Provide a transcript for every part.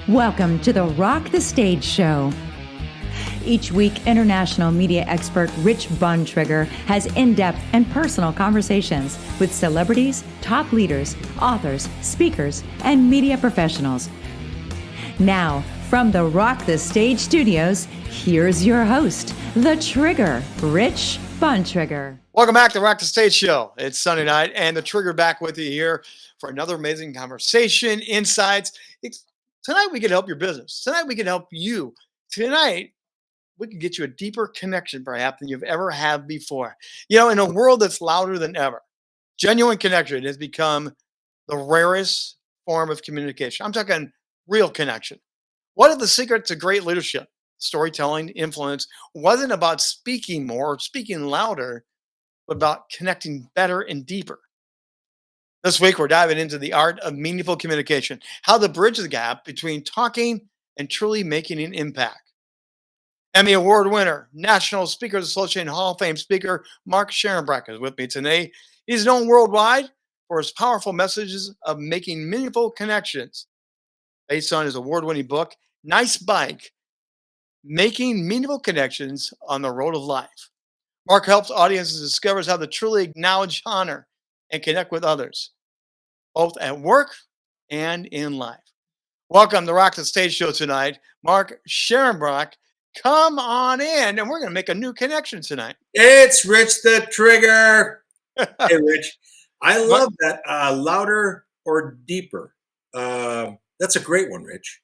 Welcome to the Rock the Stage Show. Each week, international media expert Rich Bontrager has in-depth and personal conversations with celebrities, top leaders, authors, speakers, and media professionals. Now, from the Rock the Stage studios, here's your host, the Trigger, Rich Bontrager. Welcome back to the Rock the Stage Show. It's Sunday night, and the Trigger back with you here for another amazing conversation, insights. Tonight, we can help your business. Tonight, we can help you. Tonight, we can get you a deeper connection, perhaps, than you've ever had before. You know, in a world that's louder than ever, genuine connection has become the rarest form of communication. I'm talking real connection. What are the secrets to great leadership? Storytelling, influence wasn't about speaking more or speaking louder, but about connecting better and deeper. This week, we're diving into the art of meaningful communication, how to bridge the gap between talking and truly making an impact. Emmy Award winner, National Speakers Association Hall of Fame speaker Mark Scharenbroich is with me today. He's known worldwide for his powerful messages of making meaningful connections. Based on his award-winning book, Nice Bike, Making Meaningful Connections on the Road of Life. Mark helps audiences discover how to truly acknowledge, honor, and connect with others, both at work and in life. Welcome to Rock the Stage Show tonight, Mark Scharenbroich. Come on in, and we're going to make a new connection tonight. It's Rich the Trigger. Hey, Rich. I love that. Louder or deeper. That's a great one, Rich.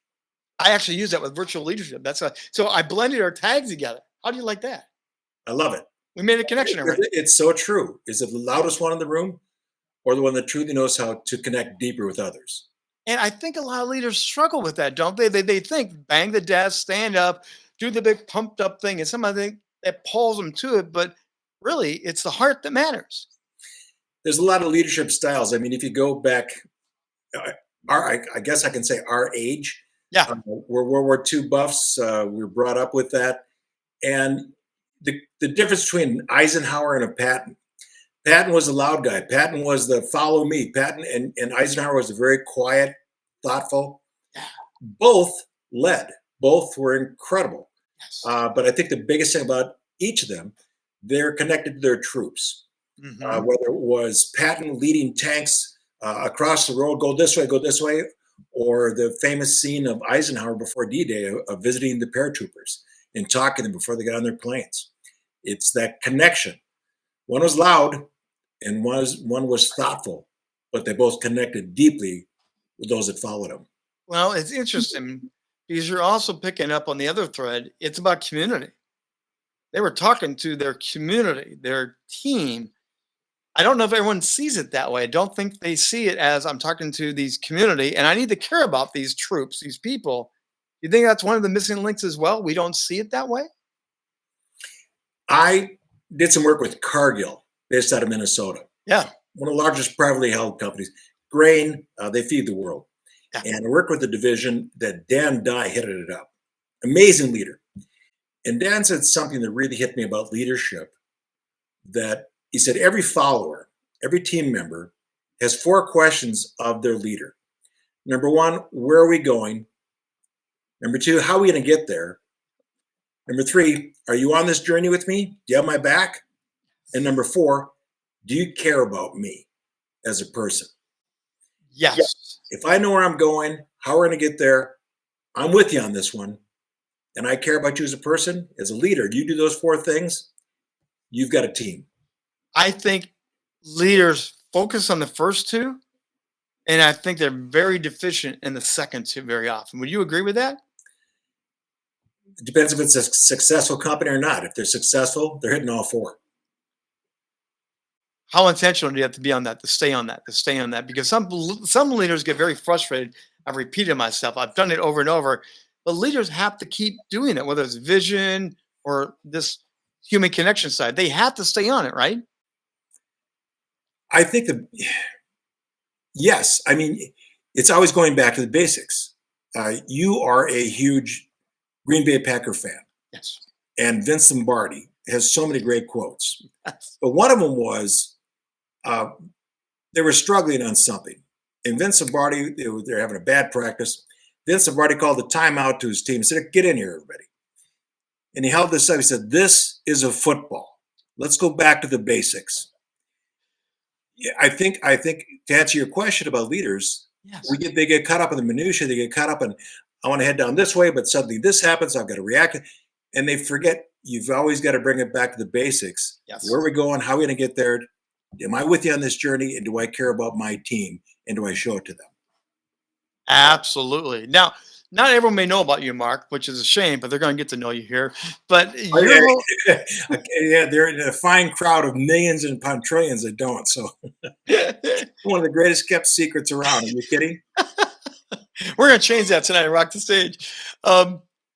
I actually use that with virtual leadership. So I blended our tags together. How do you like that? I love it. We made a connection already. It's so true. Is it the loudest one in the room or the one that truly knows how to connect deeper with others? And I think a lot of leaders struggle with that, don't they? They think bang the desk, stand up, do the big pumped up thing. And somebody that pulls them to it. But really, it's the heart that matters. There's a lot of leadership styles. I mean, if you go back, I guess I can say our age. Yeah. We're World War II buffs. We were brought up with that. And the difference between Eisenhower and a Patton. Patton was the loud guy. Patton was the follow me. Patton and Eisenhower was the very quiet, thoughtful. Both led. Both were incredible. Yes. But I think the biggest thing about each of them, they're connected to their troops. Mm-hmm. Whether it was Patton leading tanks across the road, go this way, or the famous scene of Eisenhower before D-Day of visiting the paratroopers and talking to them before they got on their planes. It's that connection. One was loud and one was thoughtful, but they both connected deeply with those that followed them. Well, it's interesting because you're also picking up on the other thread. It's about community. They were talking to their community, their team. I don't know if everyone sees it that way. I don't think they see it as I'm talking to these community and I need to care about these troops, these people. You think that's one of the missing links as well? We don't see it that way? I did some work with Cargill, based out of Minnesota. Yeah. One of the largest privately held companies. Grain, they feed the world. Yeah. And I worked with the division that Dan Dye headed it up. Amazing leader. And Dan said something that really hit me about leadership, that he said every follower, every team member has 4 questions of their leader. Number 1, where are we going? Number 2, how are we going to get there? Number 3, are you on this journey with me? Do you have my back? And number 4, do you care about me as a person? Yes. If I know where I'm going, how we're going to get there, I'm with you on this one. And I care about you as a person, as a leader. You do those 4 things, you've got a team. I think leaders focus on the first 2, and I think they're very deficient in the second 2 very often. Would you agree with that? It depends if it's a successful company or not. If they're successful, they're hitting all 4. How intentional do you have to be on that, to stay on that? Because some leaders get very frustrated. I've repeated myself. I've done it over and over. But leaders have to keep doing it, whether it's vision or this human connection side. They have to stay on it, right? I think yes. I mean, it's always going back to the basics. You are a huge Green Bay Packer fan. Yes. And Vince Lombardi has so many great quotes. Yes. But one of them was, they were struggling on something. And Vince Lombardi, they're having a bad practice. Vince have already called the timeout to his team. He said, get in here, everybody. And he held this up. He said, this is a football. Let's go back to the basics. Yeah, I think to answer your question about leaders, Yes. they get caught up in the minutia. They get caught up in, I want to head down this way, but suddenly this happens. I've got to react. And they forget you've always got to bring it back to the basics. Yes. Where are we going? How are we going to get there? Am I with you on this journey? And do I care about my team? And do I show it to them? Absolutely. Now, not everyone may know about you, Mark, which is a shame, but they're going to get to know you here. But Yeah, they're in a fine crowd of millions and trillions that don't. So one of the greatest kept secrets around. Are you kidding? we're going to change that tonight and rock the stage.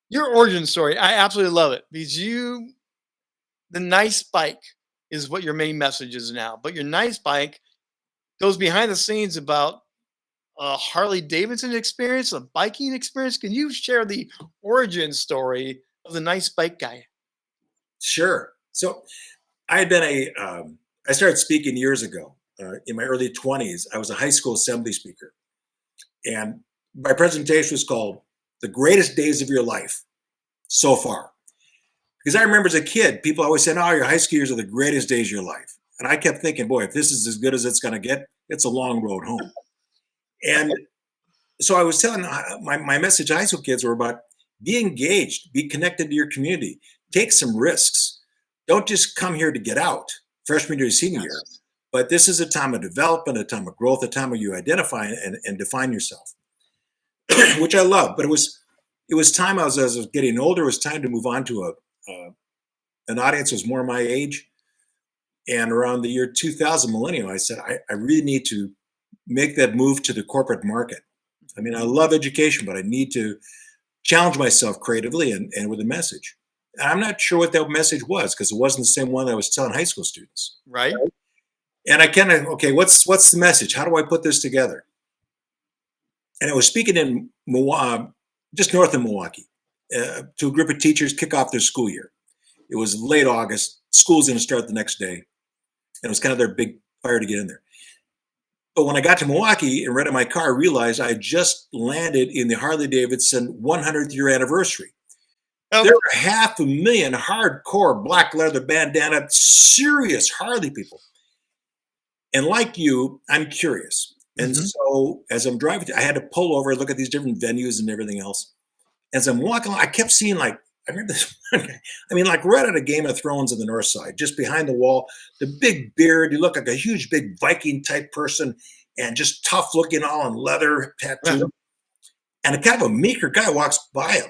Your origin story, I absolutely love it because the nice bike is what your main message is now. But your nice bike goes behind the scenes about a Harley Davidson experience, a biking experience. Can you share the origin story of the nice bike guy? Sure. So I had been I started speaking years ago. In my early 20s, I was a high school assembly speaker. And my presentation was called The Greatest Days of Your Life So Far. Because I remember as a kid, people always said, oh, your high school years are the greatest days of your life. And I kept thinking, boy, if this is as good as it's going to get, it's a long road home. And so I was telling my message to high school kids were about be engaged, be connected to your community, take some risks. Don't just come here to get out, freshman year, senior year. But this is a time of development, a time of growth, a time where you identify and define yourself, which I love. But it was time as I was getting older, it was time to move on to an audience that was more my age. And around the year 2000 millennium, I said, I really need to make that move to the corporate market. I mean, I love education, but I need to challenge myself creatively and with a message. And I'm not sure what that message was because it wasn't the same one I was telling high school students. Right. And I kind of, okay, what's the message? How do I put this together? And I was speaking in just north of Milwaukee to a group of teachers kick off their school year. It was late August. School's going to start the next day. And it was kind of their big fire to get in there. But when I got to Milwaukee and rented my car, I realized I had just landed in the Harley Davidson 100th year anniversary. Oh. There were 500,000 hardcore black leather bandana, serious Harley people. And like you, I'm curious. And so as I'm driving, I had to pull over, look at these different venues and everything else. As I'm walking, I kept seeing I remember this one guy, like right at a Game of Thrones in the North Side, just behind the wall, the big beard, you look like a huge, big Viking type person and just tough looking, all in leather tattoo. Yeah. And a kind of a meeker guy walks by him,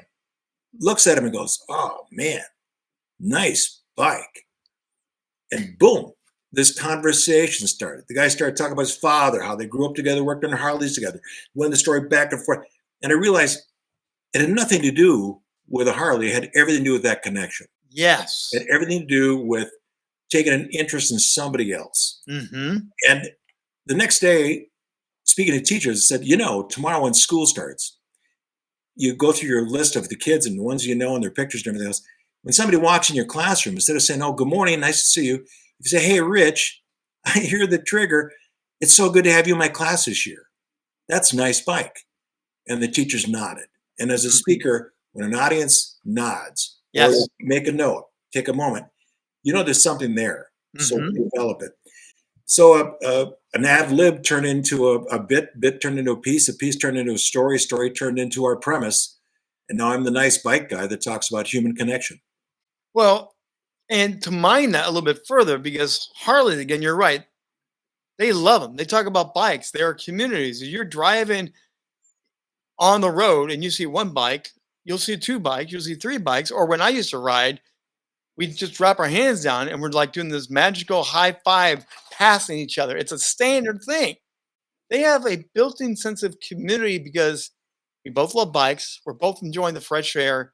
looks at him and goes, oh man, nice bike. And boom, this conversation started. The guy started talking about his father, how they grew up together, worked on Harleys together, went the story back and forth. And I realized it had nothing to do with a Harley. It had everything to do with that connection. Yes. It had everything to do with taking an interest in somebody else. Mm-hmm. And the next day, speaking to teachers, I said, tomorrow when school starts, you go through your list of the kids and the ones you know and their pictures and everything else. When somebody walks in your classroom, instead of saying, oh, good morning, nice to see you, you say, hey, Rich, I hear the trigger. It's so good to have you in my class this year. That's a nice bike. And the teachers nodded. And as a speaker, when an audience nods, yes, or make a note, take a moment, there's something there. Mm-hmm. So we develop it. So an ad lib turned into a bit turned into a piece turned into a story turned into our premise. And now I'm the nice bike guy that talks about human connection. Well, and to mine that a little bit further, because Harley, again, you're right. They love them. They talk about bikes. There are communities. You're driving on the road and you see one bike, you'll see two bikes, you'll see three bikes. Or when I used to ride, we just drop our hands down and we're like doing this magical high five, passing each other. It's a standard thing. They have a built-in sense of community because we both love bikes. We're both enjoying the fresh air.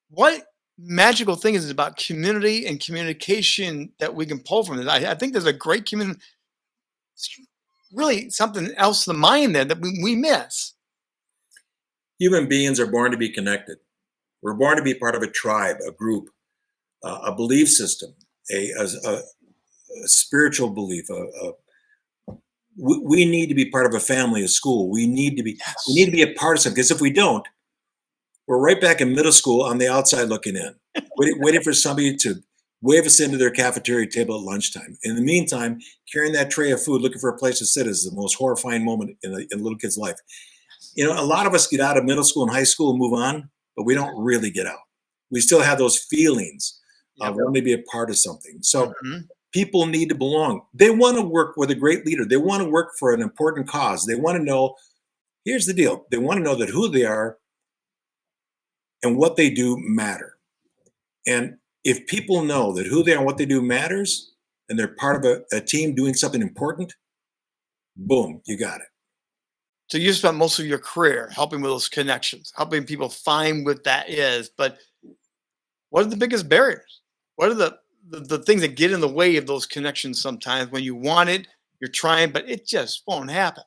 What magical thing is it about community and communication that we can pull from it? I think there's a great community, really something else in the mind there that we miss. Human beings are born to be connected. We're born to be part of a tribe, a group, a belief system, a spiritual belief, we need to be part of a family, a school. We need to be a part of something, because if we don't, we're right back in middle school on the outside looking in, waiting for somebody to wave us into their cafeteria table at lunchtime. In the meantime, carrying that tray of food, looking for a place to sit, is the most horrifying moment in a little kid's life. You know, a lot of us get out of middle school and high school and move on, but we don't really get out. We still have those feelings of wanting to be a part of something. So people need to belong. They want to work with a great leader. They want to work for an important cause. They want to know, here's the deal. They want to know that who they are and what they do matter. And if people know that who they are and what they do matters, and they're part of a team doing something important, boom, you got it. So you spent most of your career helping with those connections, helping people find what that is. But what are the biggest barriers? What are the things that get in the way of those connections sometimes when you want it, you're trying, but it just won't happen?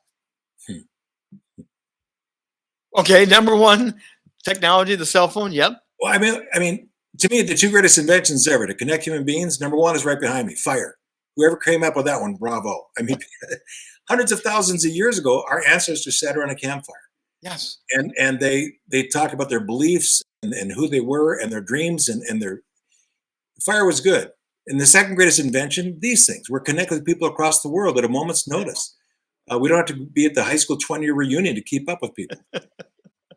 Okay, number one, technology, the cell phone. Yep. Well, I mean, to me, the two greatest inventions ever to connect human beings, number one is right behind me, fire. Whoever came up with that one, bravo. I mean, hundreds of thousands of years ago, our ancestors sat around a campfire. Yes. And they talked about their beliefs and who they were and their dreams, and their fire was good. And the second greatest invention, these things. We're connected with people across the world at a moment's notice. We don't have to be at the high school 20-year reunion to keep up with people.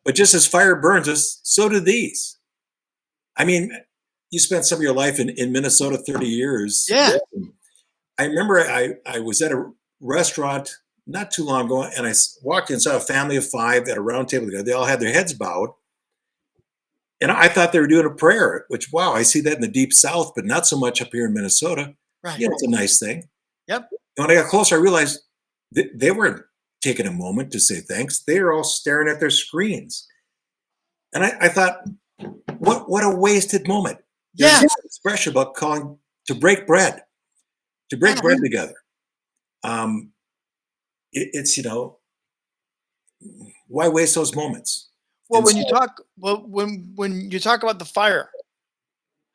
But just as fire burns us, so do these. I mean, you spent some of your life in Minnesota, 30 years. Yeah. I remember I was at a restaurant not too long ago, and I walked in and saw a family of five at a round table together. They all had their heads bowed. And I thought they were doing a prayer, which, wow, I see that in the deep South, but not so much up here in Minnesota. Right. You know, it's a nice thing. Yep. And when I got closer, I realized they weren't taking a moment to say thanks. They were all staring at their screens. And I thought, what a wasted moment. Yeah. There's an expression about calling to break bread together. It's, you know, why waste those moments? Well, when you talk about the fire,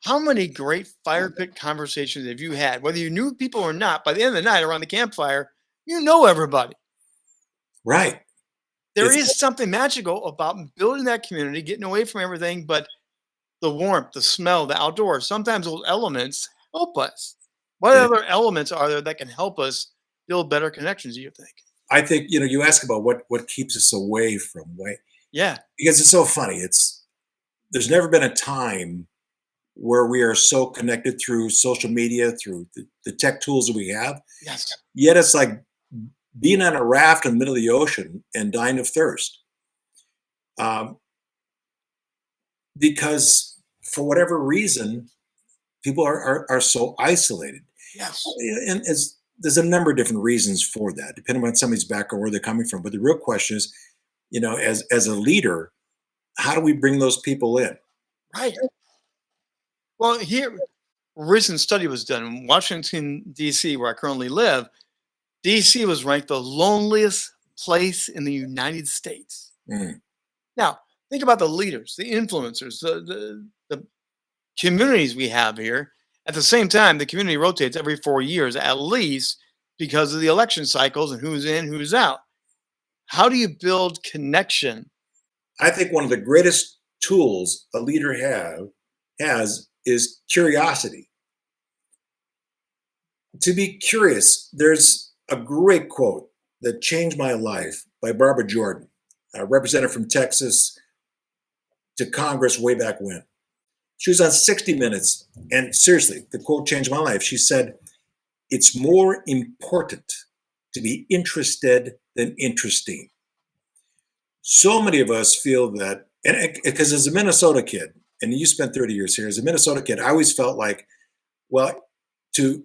how many great fire pit conversations have you had? Whether you knew people or not, by the end of the night around the campfire, you know everybody. Right. There is something magical about building that community, getting away from everything, but the warmth, the smell, the outdoors. Sometimes those elements help us. What other elements are there that can help us build better connections, do you think? I think, you know, you ask about what keeps us away from white. Yeah. Because it's so funny. There's never been a time where we are so connected through social media, through the tech tools that we have. Yes. Yet it's like being on a raft in the middle of the ocean and dying of thirst. Because for whatever reason, people are so isolated. Yes. And there's a number of different reasons for that, depending on somebody's background, where they're coming from. But the real question is, you know, as a leader, how do we bring those people in? Right. Well, here, a recent study was done in Washington, D.C., where I currently live. D.C. was ranked the loneliest place in the United States. Mm. Now, think about the leaders, the influencers, the communities we have here. At the same time, the community rotates every 4 years at least because of the election cycles and who's in, who's out. How do you build connection? I think one of the greatest tools a leader has is curiosity. To be curious, there's a great quote that changed my life by Barbara Jordan, a representative from Texas to Congress way back when. She was on 60 Minutes, and seriously, the quote changed my life. She said, "It's more important to be interested than interesting." So many of us feel that, and because as a Minnesota kid, and you spent 30 years here, as a Minnesota kid, I always felt like, well, to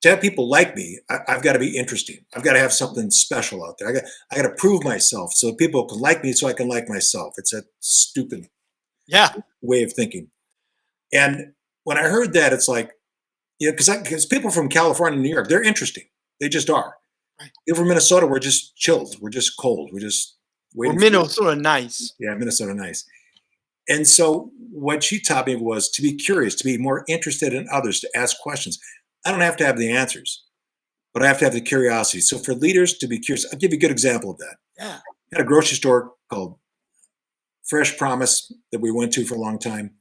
have people like me, I've got to be interesting. I've got to have something special out there. I got to prove myself so people can like me, so I can like myself. It's a stupid way of thinking. And when I heard that, it's like, you know, because people from California and New York, they're interesting. They just are. Right. People from Minnesota, we're just chilled. We're just cold. We're just waiting. We're Minnesota nice. Yeah, Minnesota nice. And so what she taught me was to be curious, to be more interested in others, to ask questions. I don't have to have the answers. but I have to have the curiosity. So for leaders to be curious, I'll give you a good example of that. Yeah. I had a grocery store called Fresh Promise that we went to for a long time.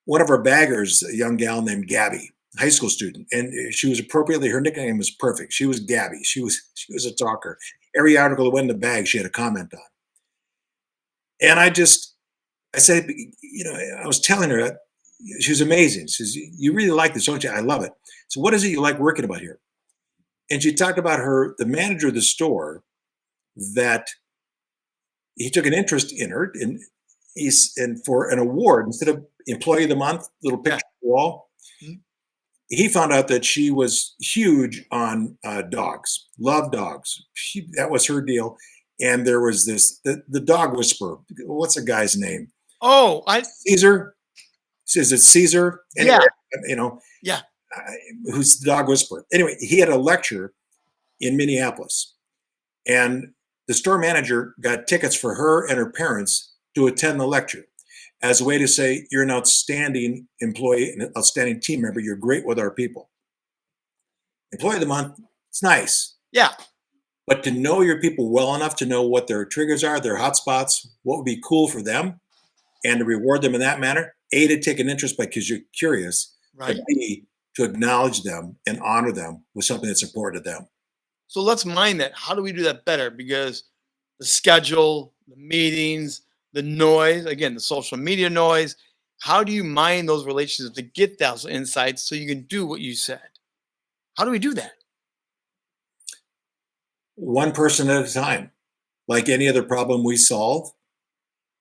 One of our baggers, a young gal named Gabby, high school student, and she was appropriately, her nickname was perfect. She was Gabby. She was a talker. Every article that went in the bag, she had a comment on. And I said, I was telling her, she was amazing. She says, you really like this, don't you? I love it. So what is it you like working about here? And she talked about the manager of the store, that he took an interest in her, and for an award, instead of employee of the month, little picture on the wall, he found out that she was huge on dogs, loved dogs. That was her deal. And there was the dog whisperer. What's the guy's name? Oh, Caesar. Is it Caesar? Anyway, yeah. Who's the dog whisperer? Anyway, he had a lecture in Minneapolis, and the store manager got tickets for her and her parents to attend the lecture as a way to say, you're an outstanding employee, an outstanding team member. You're great with our people. Employee of the month, it's nice. Yeah. But to know your people well enough to know what their triggers are, their hotspots, what would be cool for them, and to reward them in that manner, A, to take an interest because you're curious, Right. but B, to acknowledge them and honor them with something that's important to them. So let's mind that. How do we do that better? Because the schedule, the meetings, the noise, again, the social media noise, how do you mind those relationships to get those insights so you can do what you said? How do we do that? One person at a time. Like any other problem we solve,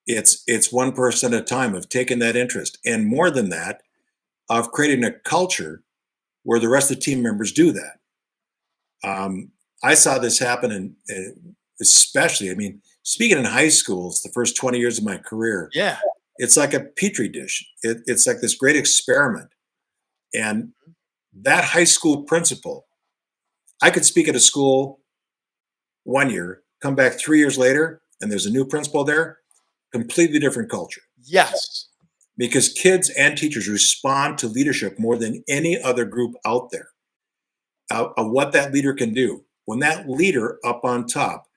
it's one person at a time of taking that interest. And more than that, of creating a culture where the rest of the team members do that. I saw this happen, especially, speaking in high schools, the first 20 years of my career, Yeah. it's like a petri dish. It's like this great experiment. And that high school principal, I could speak at a school 1 year, come back 3 years later, and there's a new principal there, completely different culture. Yes. Because kids and teachers respond to leadership more than any other group out there, of what that leader can do. When that leader up on top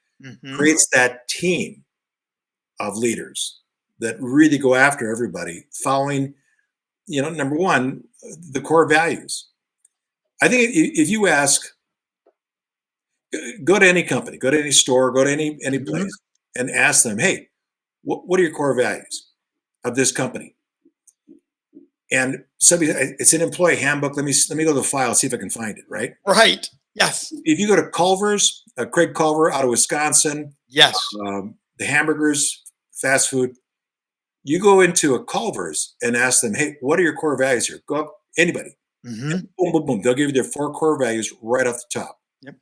creates that team of leaders that really go after everybody, following, number one, the core values. I think if you ask, go to any company, go to any store, go to any place, and ask them, hey, what are your core values of this company? And it's an employee handbook. Let me go to the file, see if I can find it. Right. Right. Yes. If you go to Culver's, Craig Culver out of Wisconsin, Yes. The hamburgers, fast food. You go into a Culver's and ask them, hey, what are your core values here? Go up, anybody. And boom, boom, boom. They'll give you their 4 core values right off the top. Yep.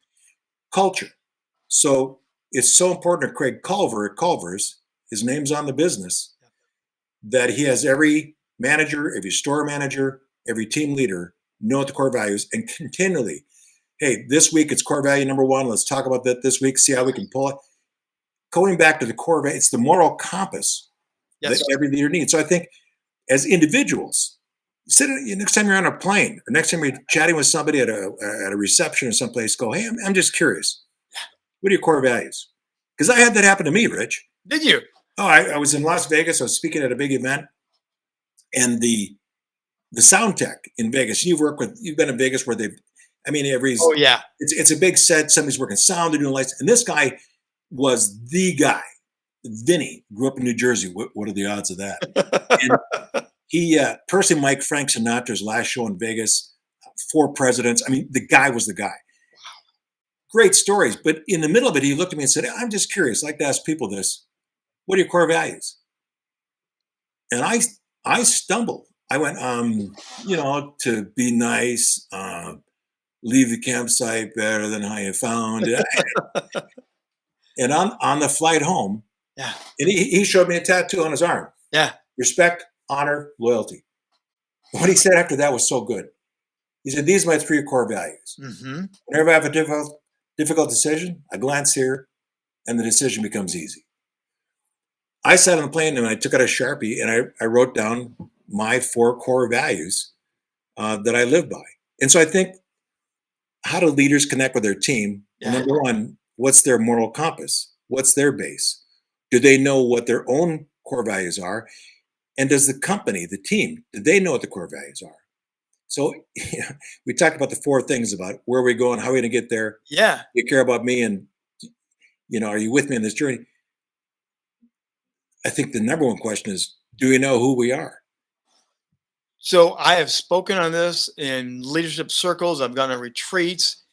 Culture. So it's so important to Craig Culver at Culver's, his name's on the business, that he has every manager, every store manager, every team leader know what the core values, and continually, hey, this week it's core value number 1. Let's talk about that this week, see how we can pull it. Going back to the core value, it's the moral compass that every leader needs. So I think as individuals, next time you're on a plane or next time you're chatting with somebody at a reception or someplace, go, hey, I'm just curious. What are your core values? Because I had that happen to me, Rich. Did you? Oh, I was in Las Vegas. I was speaking at a big event, and the sound tech in Vegas. You've been in Vegas where it's a big set. Somebody's working sound, they're doing lights, and this guy was the guy. Vinny grew up in New Jersey. What are the odds of that? And he personally Mike Frank Sinatra's last show in Vegas, 4 presidents. The guy was the guy. Wow. Great stories. But in the middle of it, he looked at me and said, I'm just curious. I'd like to ask people this. What are your core values? And I stumbled. I went, to be nice, leave the campsite better than how you found it. And on the flight home, and he showed me a tattoo on his arm. Yeah. Respect, honor, loyalty. What he said after that was so good. He said, these are my 3 core values. Whenever I have a difficult decision, I glance here and the decision becomes easy. I sat on the plane and I took out a Sharpie and I wrote down my 4 core values that I live by. And so I think how do leaders connect with their team? Well, Yeah. number one, what's their moral compass? What's their base? Do they know what their own core values are? And does the company, the team, do they know what the core values are? So we talked about the four things about where we're going, how are we going to get there? Yeah. You care about me, and are you with me in this journey? I think the number one question is, do we know who we are? So I have spoken on this in leadership circles. I've gone on retreats.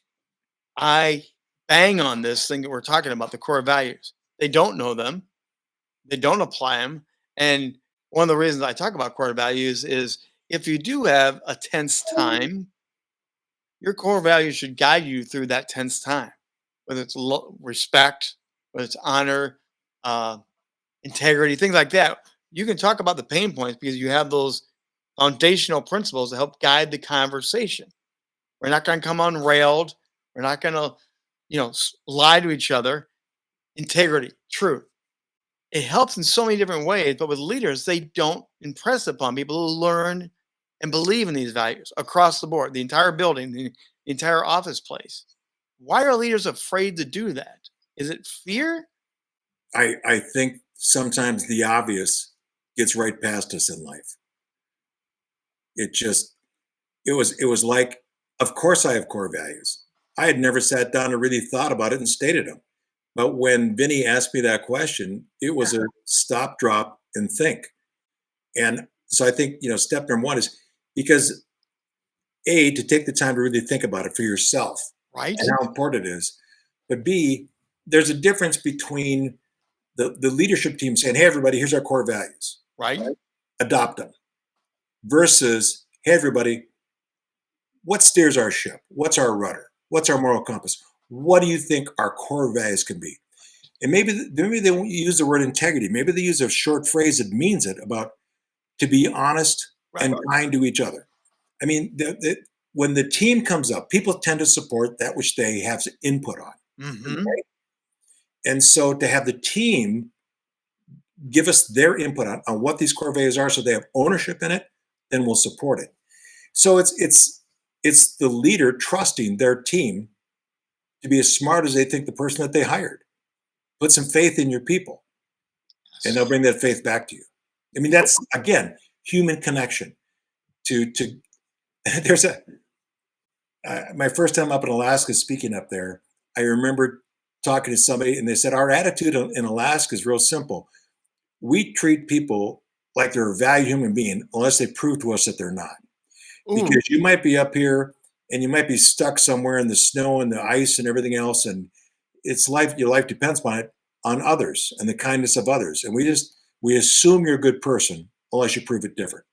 I bang on this thing that we're talking about, the core values. They don't know them. They don't apply them. And one of the reasons I talk about core values is if you do have a tense time, your core values should guide you through that tense time, whether it's respect, whether it's honor, uh, integrity, things like that. You can talk about the pain points because you have those foundational principles to help guide the conversation. We're not going to come unrailed. We're not going to, lie to each other. Integrity, truth. It helps in so many different ways, but with leaders, they don't impress upon people who learn and believe in these values across the board, the entire building, the entire office place. Why are leaders afraid to do that? Is it fear? I think sometimes the obvious gets right past us in life. It was like, of course I have core values. I had never sat down and really thought about it and stated them. But when Vinny asked me that question, it was a stop, drop, and think. And so I think, step number one is because A, to take the time to really think about it for yourself Right? and how important it is. But B, there's a difference between the leadership team saying, hey, everybody, here's our core values, Right? adopt them, versus, hey, everybody, what steers our ship? What's our rudder? What's our moral compass? What do you think our core values can be? And maybe they won't use the word integrity. Maybe they use a short phrase that means it about to be honest and kind to each other. I mean, when the team comes up, people tend to support that which they have input on. Mm-hmm. Right? And so to have the team give us their input on what these core values are so they have ownership in it, then we'll support it. So it's the leader trusting their team to be as smart as they think the person that they hired. Put some faith in your people, and they'll bring that faith back to you. I mean, that's, again, human connection. There's my first time up in Alaska speaking up there, I remember talking to somebody and they said, our attitude in Alaska is real simple. We treat people like they're a valued human being unless they prove to us that they're not. Ooh. Because you might be up here and you might be stuck somewhere in the snow and the ice and everything else. And your life depends on others and the kindness of others. And we assume you're a good person unless you prove it different.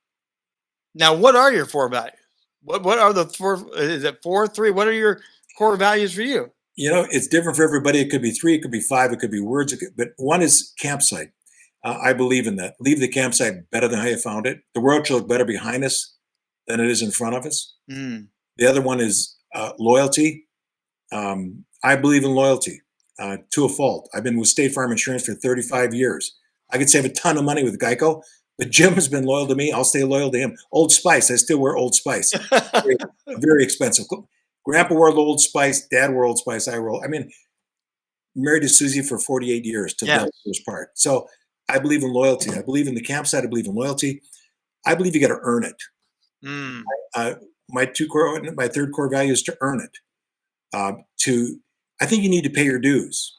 Now, what are your four values? What are the four? Is it 4, 3? What are your core values for you? It's different for everybody. It could be 3, it could be 5, it could be words. But one is campsite. I believe in that. Leave the campsite better than how you found it. The world should look better behind us than it is in front of us. Mm. The other one is loyalty. I believe in loyalty to a fault. I've been with State Farm Insurance for 35 years. I could save a ton of money with Geico, but Jim has been loyal to me. I'll stay loyal to him. Old Spice. I still wear Old Spice. Very, very expensive. Grandpa wore Old Spice. Dad wore Old Spice. Married to Susie for 48 years to the first part. So I believe in loyalty. I believe in the campsite. I believe in loyalty. I believe you got to earn it. Mm. My third core value is to earn it. I think you need to pay your dues.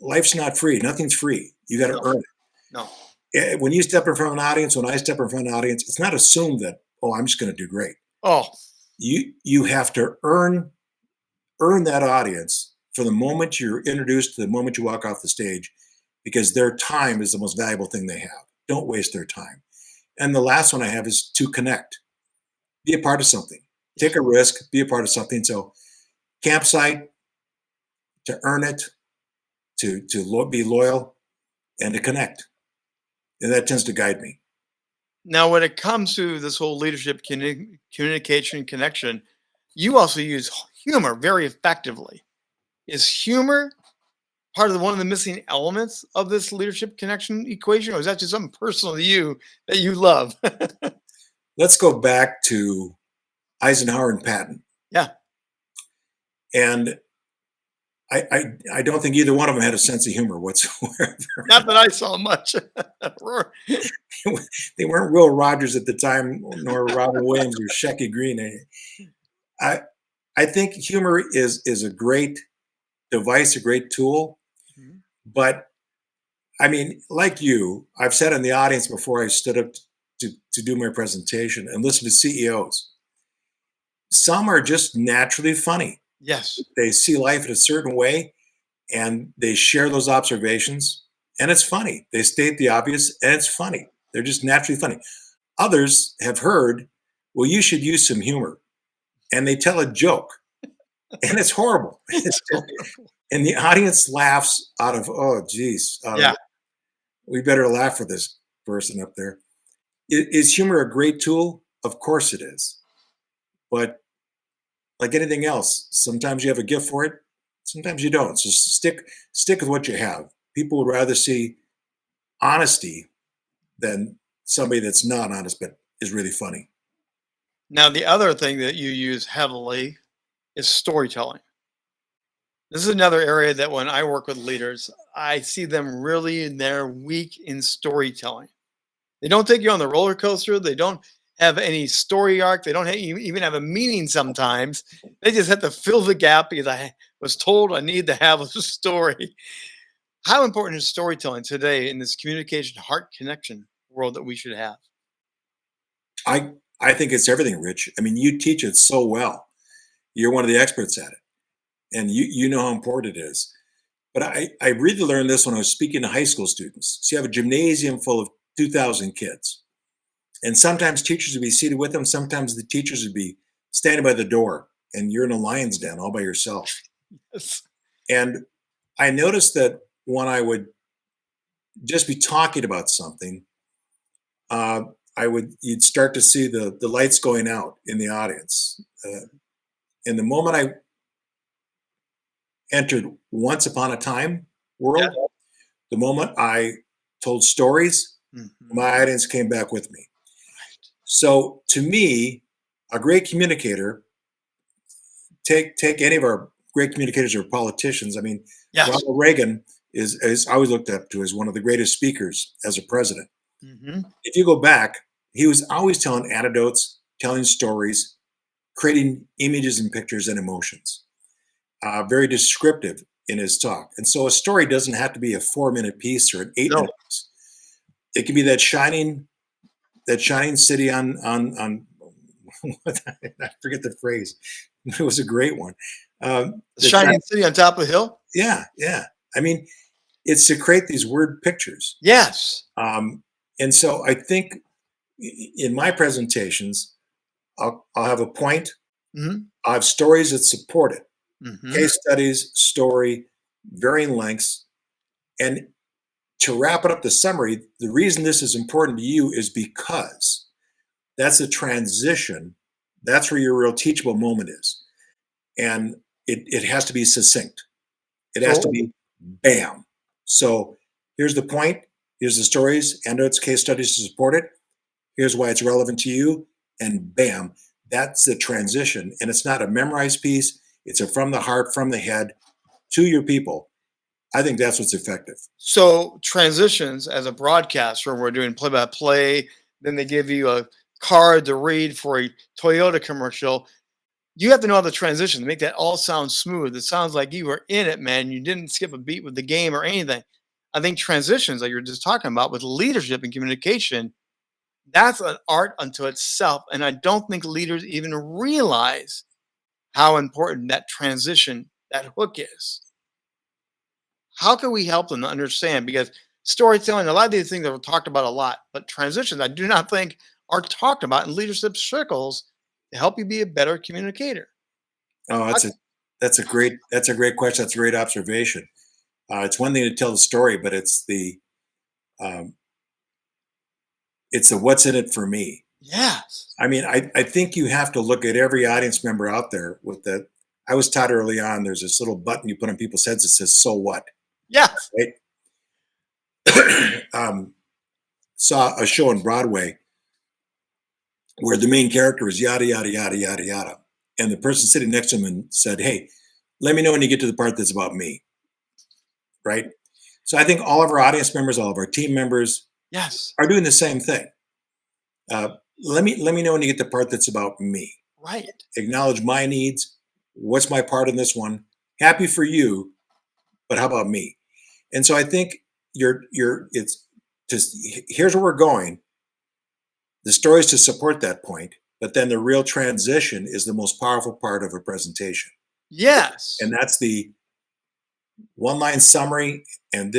Life's not free. Nothing's free. You got to earn it. No. When you step in front of an audience, when I step in front of an audience, it's not assumed that, I'm just going to do great. Oh, you have to earn that audience for the moment you're introduced to the moment you walk off the stage, because their time is the most valuable thing they have. Don't waste their time. And the last one I have is to connect. Be a part of something. Take a risk. Be a part of something. So campsite, to earn it, to be loyal, and to connect. And that tends to guide me. now when it comes to this whole leadership communication connection, you also use humor very effectively. Is humor part of one of the missing elements of this leadership connection equation, or is that just something personal to you that you love? Let's go back to Eisenhower and Patton. Yeah. And I don't think either one of them had a sense of humor whatsoever. Not that I saw much. They weren't Will Rogers at the time, nor Robin Williams or Shecky Green. I think humor is a great device, a great tool. Mhm. But I mean, like you, I've said in the audience before I stood up to do my presentation and listen to CEOs. Some are just naturally funny. Yes. They see life in a certain way and they share those observations, and it's funny. They state the obvious and it's funny. They're just naturally funny. Others have heard, well, you should use some humor, and they tell a joke, and it's horrible. And the audience laughs out of, oh, geez, Yeah. we better laugh for this person up there. Is humor a great tool? Of course it is. But like anything else, sometimes you have a gift for it, sometimes you don't. So stick with what you have. People would rather see honesty than somebody that's not honest but is really funny. Now, the other thing that you use heavily is storytelling. This is another area that when I work with leaders, I see them really they're weak in storytelling. They don't take you on the roller coaster. They don't have any story arc. They don't even have a meaning sometimes. They just have to fill the gap because I was told I need to have a story. How important is storytelling today in this communication heart connection world that we should have? I think it's everything, Rich. I mean, you teach it so well. You're one of the experts at it, and you know how important it is. But I really learned this when I was speaking to high school students. So you have a gymnasium full of 2,000 kids, and sometimes teachers would be seated with them. Sometimes the teachers would be standing by the door, and you're in a lion's den all by yourself. Yes. And I noticed that when I would just be talking about something, you'd start to see the lights going out in the audience. And the moment I entered once upon a time world, Yeah. the moment I told stories, Mhm. my audience came back with me. So to me, a great communicator, take any of our great communicators or politicians. I mean, Yes. Ronald Reagan is always looked up to as one of the greatest speakers as a president. Mhm. If you go back, he was always telling anecdotes, telling stories, creating images and pictures and emotions. Very descriptive in his talk. And so a story doesn't have to be a 4-minute piece or an 8-minute No. piece. It can be that shining city on I forget the phrase. It was a great one. The shining city on top of the hill? Yeah, yeah. I mean, it's to create these word pictures. Yes. And so I think in my presentations, I'll have a point. Mhm. I'll have stories that support it. Mhm. Case studies, story, varying lengths. And to wrap it up, the summary, the reason this is important to you is because that's a transition. That's where your real teachable moment is. And it has to be succinct. It has to So be bam. So here's the point. Here's the stories, endnotes, case studies to support it. Here's why it's relevant to you. And bam, that's the transition. And it's not a memorized piece. It's a from the heart, from the head to your people. I think that's what's effective. So transitions as a broadcaster, we're doing play by play. Then they give you a card to read for a Toyota commercial. You have to know how to transition to make that all sound smooth. It sounds like you were in it, man. You didn't skip a beat with the game or anything. I think transitions, like you're just talking about with leadership and communication, that's an art unto itself. And I don't think leaders even realize how important that transition, that hook is. How can we help them to understand? Because storytelling, a lot of these things are talked about a lot, but transitions, I do not think are talked about in leadership circles to help you be a better communicator. Oh, How- that's a great question. That's a great observation. It's one thing to tell the story, but um, it's the what's in it for me. Yes. I mean, I think you have to look at every audience member out there with that. I was taught early on, there's this little button you put on people's heads that says, so what? Yes. Right? Saw a show on Broadway where the main character was yada, yada, yada, yada, yada. And the person sitting next to him and said, hey, let me know when you get to the part that's about me, right? So I think all of our audience members, all of our team members Yes. are doing the same thing. Let me know when you get the part that's about me. Right. Acknowledge my needs. What's my part in this one? Happy for you, but how about me? And so I think it's just, here's where we're going. The story is to support that point, but then the real transition is the most powerful part of a presentation. Yes. And that's the one-line summary. And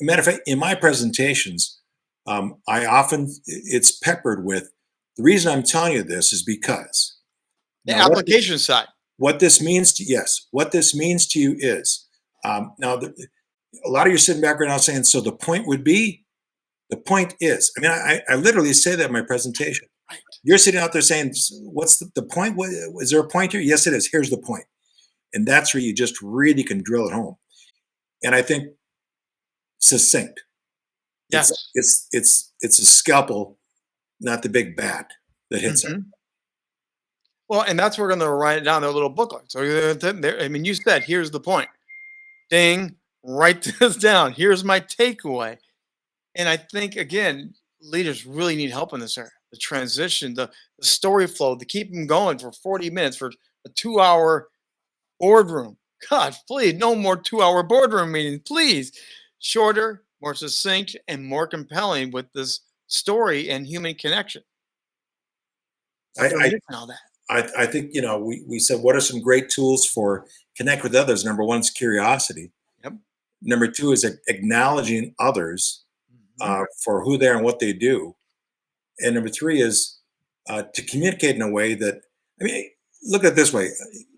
matter of fact, in my presentations, it's peppered with, the reason I'm telling you this is because the now application side. what this means to you is, now a lot of you sitting back right now saying, so the point is, I mean, I literally say that in my presentation. Right. You're sitting out there saying, what's the point? Is there a point here? Yes, it is. Here's the point. And that's where you just really can drill it home. And I think succinct. Yes. It's a scalpel, not the big bat that hits it. Well, and that's where we're going to write it down, their little booklet. So, I mean, you said, here's the point. Ding, write this down. Here's my takeaway. And I think, again, leaders really need help in this area. The transition, the story flow, to keep them going for 40 minutes for a 2-hour boardroom. God, please, no more 2-hour boardroom meetings, please. Shorter, more succinct, and more compelling with this story and human connection. I think, we said, what are some great tools for connect with others? Number one is curiosity. Yep. Number two is acknowledging others for who they are and what they do. And number three is to communicate in a way that, I mean, look at it this way.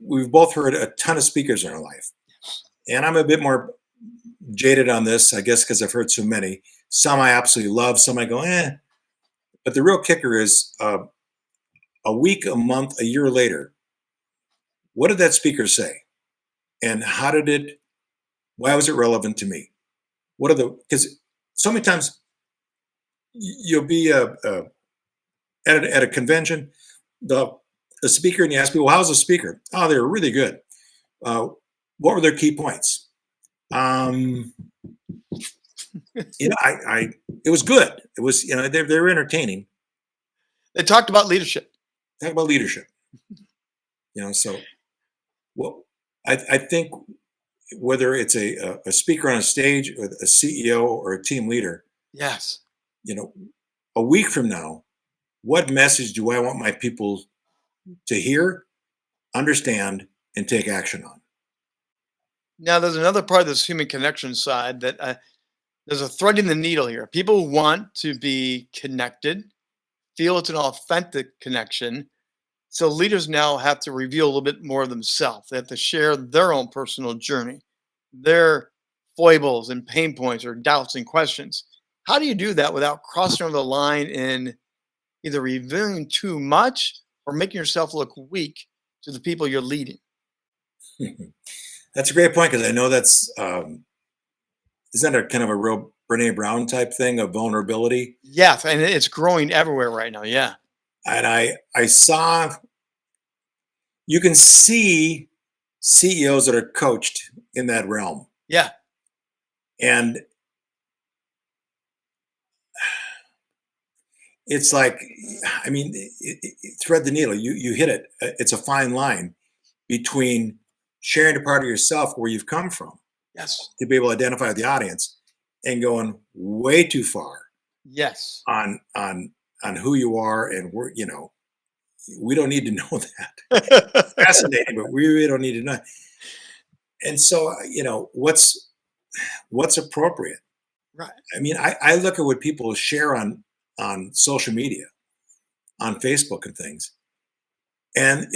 We've both heard a ton of speakers in our life. And I'm a bit more jaded on this, I guess, because I've heard so many. Some I absolutely love, some I go, eh. But the real kicker is a week, a month, a year later, what did that speaker say? And why was it relevant to me? Because so many times you'll be at a convention, the speaker, and you ask people, well, how's the speaker? Oh, they were really good. What were their key points? It was good. It was, they were entertaining. They talked about leadership. Talk about leadership. So, well, I think whether it's a speaker on a stage, or a CEO, or a team leader, yes, a week from now, what message do I want my people to hear, understand, and take action on? Now, there's another part of this human connection side that there's a threading the needle here. People want to be connected, feel it's an authentic connection. So leaders now have to reveal a little bit more of themselves. They have to share their own personal journey, their foibles and pain points or doubts and questions. How do you do that without crossing over the line in either revealing too much or making yourself look weak to the people you're leading? That's a great point, because I know that's isn't that a kind of a real Brene Brown type thing of vulnerability? Yes, and it's growing everywhere right now. Yeah. And I saw, you can see CEOs that are coached in that realm. Yeah. And it's like, I mean, thread the needle. You hit it. It's a fine line between sharing a part of yourself where you've come from, Yes. to be able to identify the audience, and going way too far. Yes. On who you are, and we don't need to know that. It's fascinating, but we really don't need to know. And so, what's appropriate? Right. I mean, I look at what people share on social media, on Facebook and things, and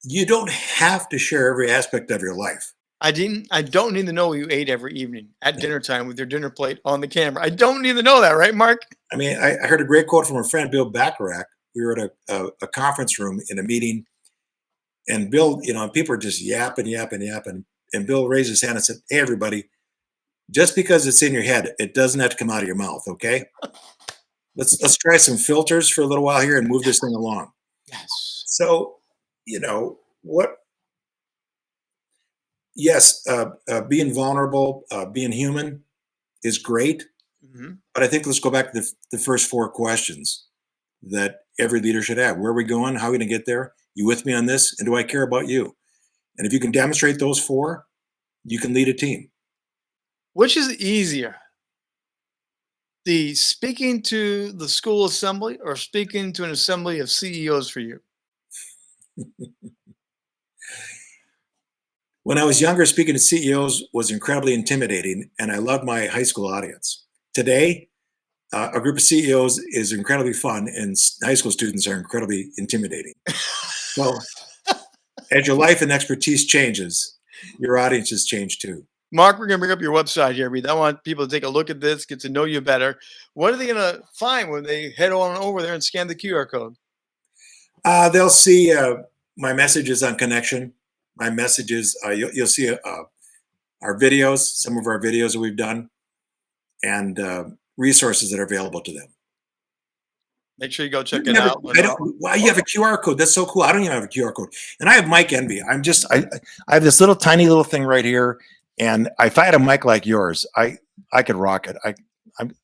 you don't have to share every aspect of your life. I don't need to know what you ate every evening at dinner time with your dinner plate on the camera. I don't need to know that, right, Mark? I mean, I heard a great quote from a friend, Bill Bacharach. We were at a conference room in a meeting, and Bill, people are just yapping. And Bill raised his hand and said, "Hey, everybody, just because it's in your head, it doesn't have to come out of your mouth, okay? Let's try some filters for a little while here and move this thing along." Yes. So, yes, being vulnerable, being human is great. Mhm. But I think let's go back to the first four questions that every leader should have. Where are we going? How are we going to get there? You with me on this? And do I care about you? And if you can demonstrate those four, you can lead a team. Which is easier, the speaking to the school assembly or speaking to an assembly of CEOs for you? When I was younger, speaking to CEOs was incredibly intimidating, and I loved my high school audience. Today, a group of CEOs is incredibly fun, and high school students are incredibly intimidating. So, as your life and expertise changes, your audiences change too. Mark, we're going to bring up your website here. I want people to take a look at this, get to know you better. What are they going to find when they head on over there and scan the QR code? They'll see my messages on connection. My messages, you'll see our videos, some of our videos that we've done, and resources that are available to them. Make sure you go check You it never, out. I don't. Why you have a QR code? That's so cool. I don't even have a QR code, and I have mic envy. I have this little tiny little thing right here, and if I had a mic like yours, I could rock it.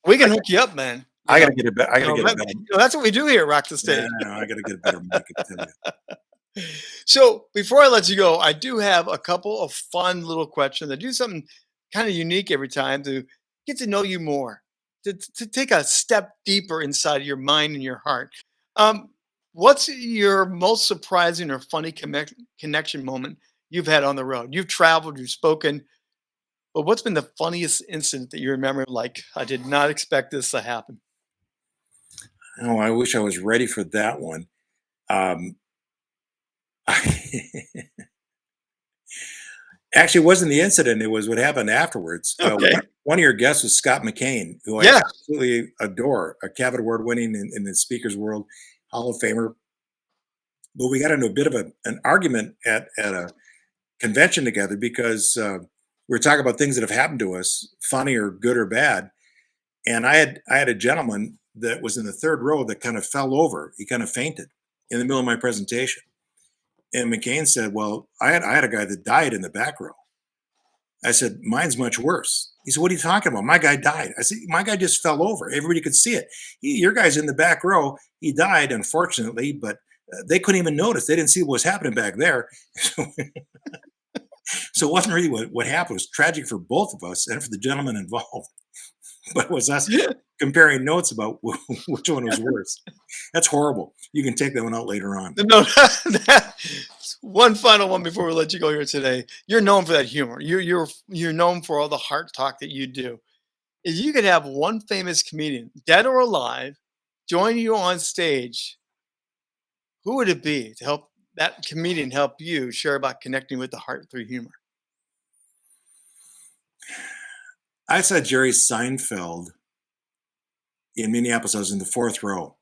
We can hook you up, man. I gotta get it. I gotta get it better. That's what we do here at Rock the Stage. No, I gotta get a better mic. I tell you. So before I let you go, I do have a couple of fun little questions. I do something kind of unique every time to get to know you more, to take a step deeper inside your mind and your heart. Um, what's your most surprising or funny connection moment you've had on the road? You've traveled, you've spoken, but what's been the funniest incident that you remember? Like, I did not expect this to happen. Oh, I wish I was ready for that one. Um, Actually, it wasn't the incident. It was what happened afterwards. Okay. One of your guests was Scott McCain, who I Yeah. absolutely adore, a Cavett Award winning in the speaker's world, Hall of Famer. But we got into a bit of an argument at a convention together because we were talking about things that have happened to us, funny or good or bad. And I had a gentleman that was in the third row that kind of fell over. He kind of fainted in the middle of my presentation. And McCain said, "Well, I had a guy that died in the back row." I said, "Mine's much worse." He said, "What are you talking about? My guy died." I said, "My guy just fell over. Everybody could see it. Your guy's in the back row. He died, unfortunately, but they couldn't even notice. They didn't see what was happening back there." So it wasn't really what happened. It was tragic for both of us and for the gentleman involved. But it was us comparing notes about which one was worse. That's horrible. You can take that one out later on. No, one final one before we let you go here today. You're known for that humor. You're known for all the heart talk that you do. If you could have one famous comedian, dead or alive, join you on stage, who would it be to help that comedian help you share about connecting with the heart through humor? I saw Jerry Seinfeld in Minneapolis. I was in the fourth row.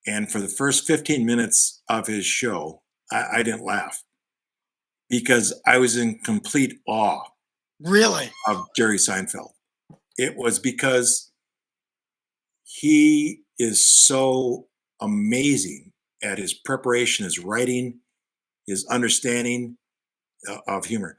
And for the first 15 minutes of his show, I didn't laugh because I was in complete awe Really? of Jerry Seinfeld. It was because he is so amazing at his preparation, his writing, his understanding of humor.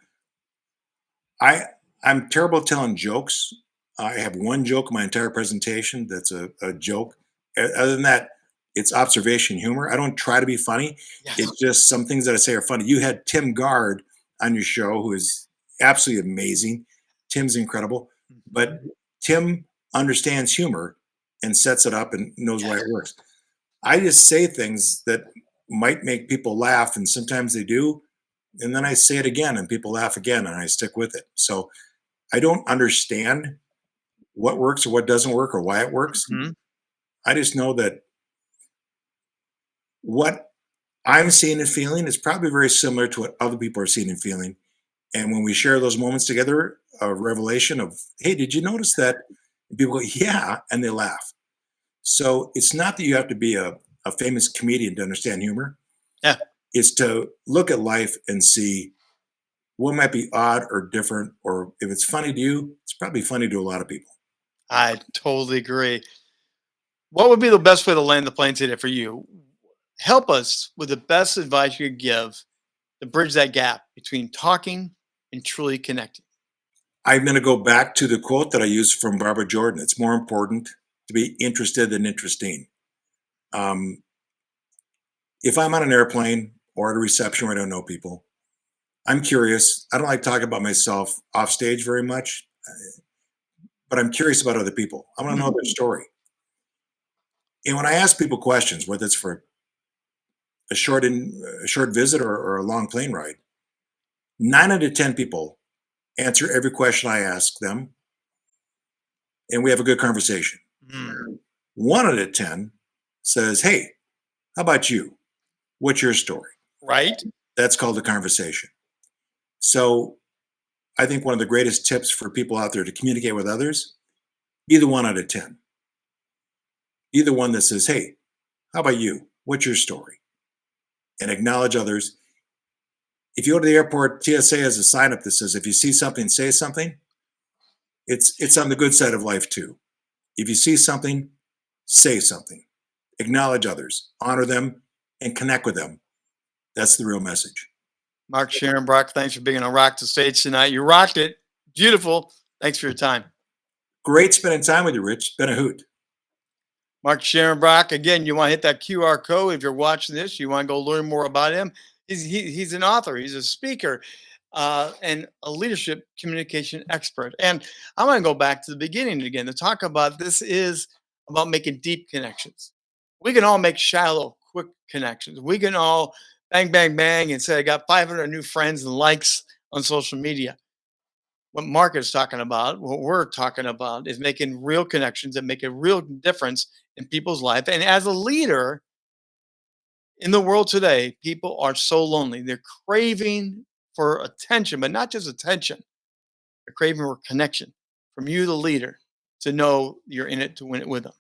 I'm terrible at telling jokes. I have one joke in my entire presentation that's a joke. Other than that, it's observation humor. I don't try to be funny. Yes. It's just some things that I say are funny. You had Tim Gard on your show, who is absolutely amazing. Tim's incredible, but Tim understands humor and sets it up and knows why it works. I just say things that might make people laugh, and sometimes they do. And then I say it again, and people laugh again, and I stick with it. So I don't understand what works or what doesn't work or why it works. Mhm. I just know that what I'm seeing and feeling is probably very similar to what other people are seeing and feeling. And when we share those moments together, a revelation of, "Hey, did you notice that?" And people go, "Yeah," and they laugh. So it's not that you have to be a famous comedian to understand humor. Yeah. It's to look at life and see what might be odd or different, or if it's funny to you, it's probably funny to a lot of people. I totally agree. What would be the best way to land the plane today for you? Help us with the best advice you could give to bridge that gap between talking in truly connecting? I'm going to go back to the quote that I used from Barbara Jordan. It's more important to be interested than interesting. If I'm on an airplane or at a reception where I don't know people, I'm curious. I don't like talking about myself off stage very much, but I'm curious about other people. I want to know their story. And when I ask people questions, whether it's for a short visit or a long plane ride, 9 out of 10 people answer every question I ask them, and we have a good conversation. 1 out of 10 says, "Hey, how about you? What's your story?" Right. That's called a conversation. So I think one of the greatest tips for people out there to communicate with others, be the 1 out of 10. Be the one that says, "Hey, how about you? What's your story?" And acknowledge others. If you go to the airport, TSA has a sign up that says, "If you see something, say something." It's on the good side of life too. If you see something, say something. Acknowledge others, honor them, and connect with them. That's the real message. Mark Scharenbroich, thanks for being on Rock the Stage tonight. You rocked it. Beautiful. Thanks for your time. Great spending time with you, Rich. It's been a hoot. Mark Scharenbroich, again, you want to hit that QR code if you're watching this. You want to go learn more about him. He's an author. He's a speaker and a leadership communication expert. And I want to go back to the beginning again to talk about this is about making deep connections. We can all make shallow, quick connections. We can all bang, bang, bang and say, I got 500 new friends and likes on social media. What Mark is talking about, what we're talking about, is making real connections that make a real difference in people's life. And as a leader in the world today, people are so lonely. They're craving for attention, but not just attention. They're craving for connection from you, the leader, to know you're in it to win it with them.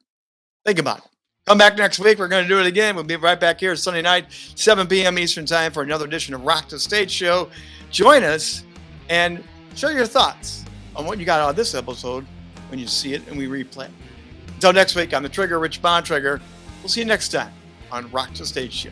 Think about it. Come back next week. We're going to do it again. We'll be right back here Sunday night, 7 p.m. Eastern time for another edition of Rock the Stage Show. Join us and share your thoughts on what you got out of this episode when you see it and we replay it. Until next week, I'm the Trigger, Rich Bontrager. We'll see you next time on Rock the Stage Show.